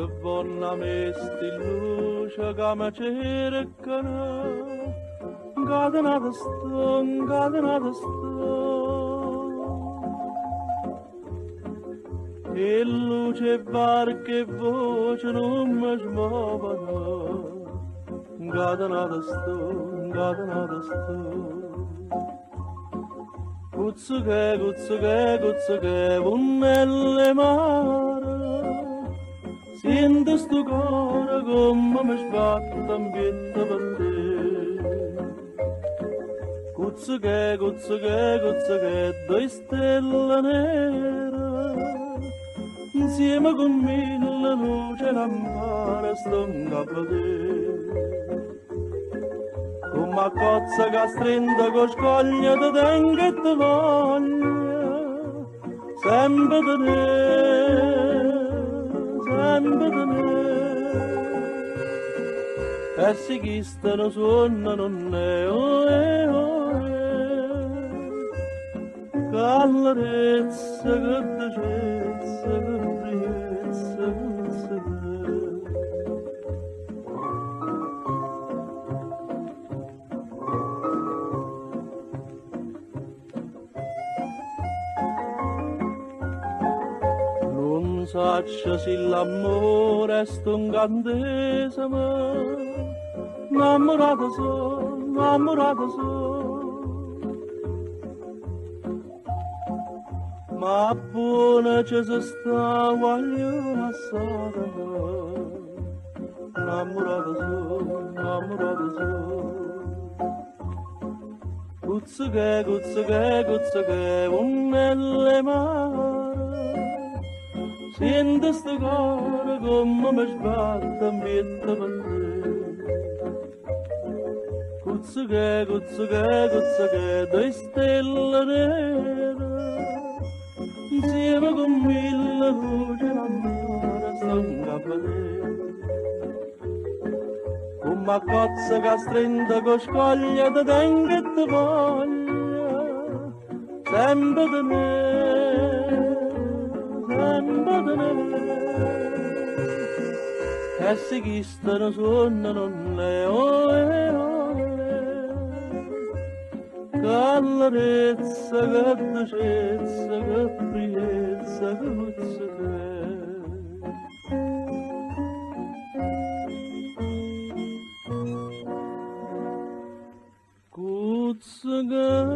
buona mesti luce che mi cercano, incatenata sto, e luce e barche e voce non mi smuovono, incatenata sto. Guzzuche, punnelle mare, sento sto cuore come mi sbatte in pietta per te. Guzzuche, due stelle nere, insieme con mille luci lampare sto in capo a te. Come cozza che strinda con scoglia di tenga e di voglia, sempre di me. E si chistano suonano oh che allerezza, che dolcezza, che priezza, che sedere. Non saccia se l'amore è sto incantesimo, innamorato so. Ma buona ci si sta, voglio assare, innamorato so. Guzzuche, punnelle mare, sento sto cuore come mi sbatte in pietta per te. Guzzuche, due stelle nere, insieme con mille luci lampare sto in capo a te. Come cozza che strinda con scoglia di tenga e di voglia, sempre di me. E si chistano suonano oh che allerezza, che dolcezza, che priezza, che guzzuche. Guzzuche.